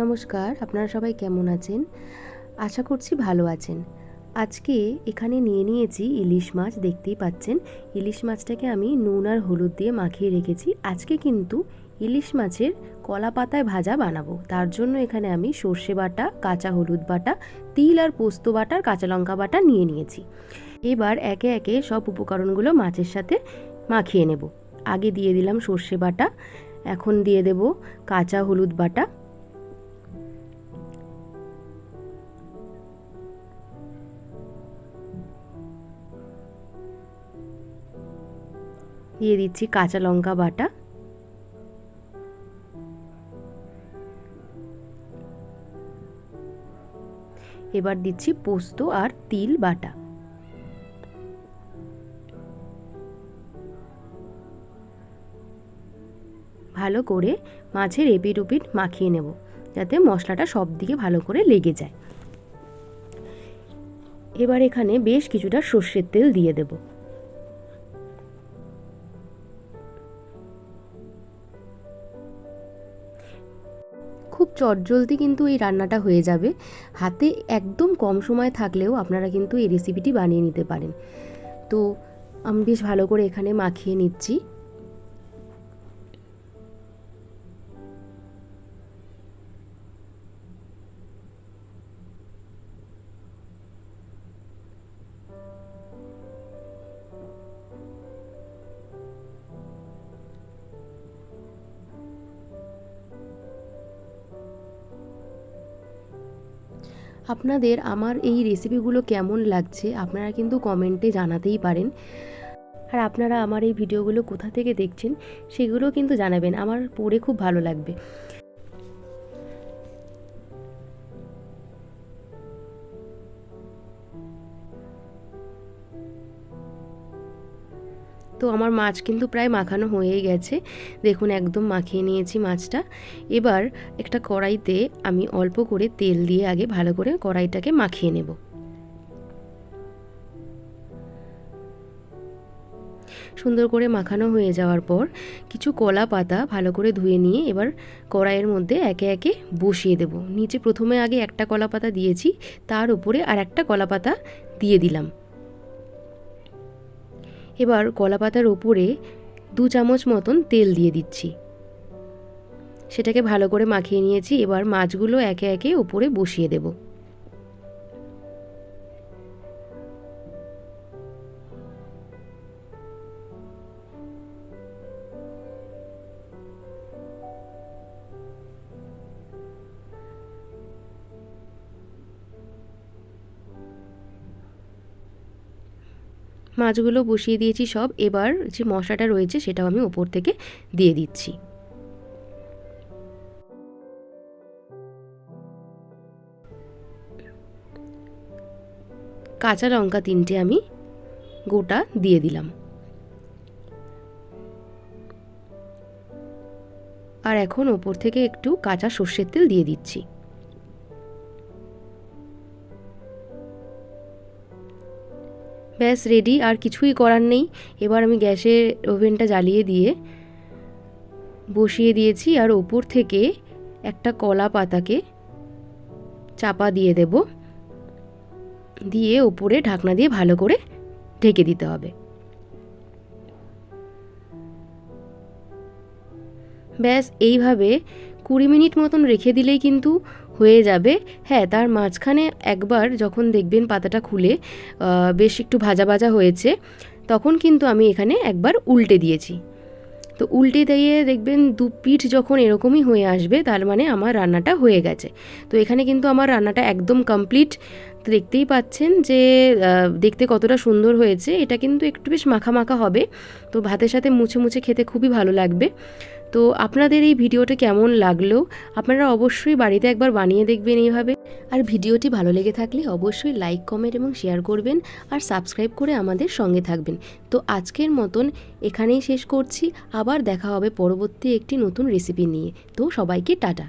নমস্কার, আপনারা সবাই কেমন আছেন? আশা করছি ভালো আছেন। আজকে এখানে নিয়ে নিয়েছি ইলিশ মাছ, দেখতেই পাচ্ছেন। ইলিশ মাছটাকে আমি নুন আর হলুদ দিয়ে মাখিয়ে রেখেছি। আজকে কিন্তু ইলিশ মাছের কলা পাতায় ভাজা বানাবো। তার জন্য এখানে আমি সর্ষে বাটা, কাঁচা হলুদ বাটা, তিল আর পোস্ত বাটা আর কাঁচা লঙ্কা বাটা নিয়ে নিয়েছি। এবার একে একে সব উপকরণগুলো মাছের সাথে মাখিয়ে নেব। আগে দিয়ে দিলাম সর্ষে বাটা, এখন দিয়ে দেব কাঁচা হলুদ বাটা, দিয়ে দিচ্ছি কাঁচা লঙ্কা বাটা, এবার দিচ্ছি পোস্ত আর তিল বাটা। ভালো করে মাছের এপিট ওপিট মাখিয়ে নেব, যাতে মশলাটা সব দিকে ভালো করে লেগে যায়। এবার এখানে বেশ কিছুটা সর্ষের তেল দিয়ে দেব। খুব চটজলদি কিন্তু এই রান্নাটা হয়ে যাবে। হাতে একদম কম সময় থাকলেও আপনারা কিন্তু এই রেসিপিটি বানিয়ে নিতে পারেন। তো আমি বেশ ভালো করে এখানে মাখিয়ে নিচ্ছি। আপনাদের আমার এই রেসিপিগুলো কেমন লাগছে আপনারা কিন্তু কমেন্টে জানাতেই পারেন। আর আপনারা আমার এই ভিডিওগুলো কোথা থেকে দেখছেন সেগুলো কিন্তু জানাবেন, আমার পড়ে খুব ভালো লাগবে। তো আমার মাছ কিন্তু প্রায় মাখানো হয়েই গেছে, দেখুন একদম মাখিয়ে নিয়েছি মাছটা। এবার একটা কড়াইতে আমি অল্প করে তেল দিয়ে আগে ভালো করে কড়াইটাকে মাখিয়ে নেব। সুন্দর করে মাখানো হয়ে যাওয়ার পর কিছু কলা পাতা ভালো করে ধুয়ে নিয়ে এবার কড়াইয়ের মধ্যে একে একে বসিয়ে দেব। নিচে প্রথমে আগে একটা কলা পাতা দিয়েছি, তার উপরে আর একটা কলা পাতা দিয়ে দিলাম। এবার কলা পাতার উপরে 2 চামচ মতন তেল দিয়ে দিচ্ছি, সেটাকে ভালো করে মাখিয়ে নিয়েছি। এবার মাছগুলো একে একে উপরে বসিয়ে দেব। মাছগুলো বসিয়ে দিয়েছি সব। এবার যে মশলাটা রয়েছে সেটাও আমি উপর থেকে দিয়ে দিচ্ছি। কাঁচা লঙ্কা 3টে আমি গোটা দিয়ে দিলাম। আর এখন ওপর থেকে একটু কাঁচা সর্ষের তেল দিয়ে দিচ্ছি। ব্যাস রেডি, আর কিছুই করার নেই। এবার আমি গ্যাসের ওভেনটা জ্বালিয়ে দিয়ে বসিয়ে দিয়েছি, আর ওপর থেকে একটা কলা পাতাকে চাপা দিয়ে দেব, দিয়ে ওপরে ঢাকনা দিয়ে ভালো করে ঢেকে দিতে হবে। ব্যাস এইভাবে 20 মিনিট মতন রেখে দিলেই কিন্তু হয়ে যাবে। হ্যাঁ, তার মাঝখানে একবার যখন দেখবেন পাতাটা খুলে বেশ একটু ভাজা ভাজা হয়েছে, তখন কিন্তু আমি এখানে একবার উল্টে দিয়েছি। তো উল্টে দিয়ে দেখবেন 2 পিঠ যখন এরকমই হয়ে আসবে, তার মানে আমার রান্নাটা হয়ে গেছে। তো এখানে কিন্তু আমার রান্নাটা একদম কমপ্লিট। তো দেখতেই পাচ্ছেন যে দেখতে কতটা সুন্দর হয়েছে। এটা কিন্তু একটু বেশ মাখা মাখা হবে, তো ভাতের সাথে মুছে মুছে খেতে খুবই ভালো লাগবে। তো আপনাদের এই ভিডিওটা কেমন লাগলো আপনারা অবশ্যই বাড়িতে একবার বানিয়ে দেখবেন এইভাবে। আর ভিডিওটি ভালো লেগে থাকলে অবশ্যই লাইক, কমেন্ট এবং শেয়ার করবেন, আর সাবস্ক্রাইব করে আমাদের সঙ্গে থাকবেন। তো আজকের মতন এখানেই শেষ করছি, আবার দেখা হবে পরবর্তী একটি নতুন রেসিপি নিয়ে। তো সবাইকে টাটা।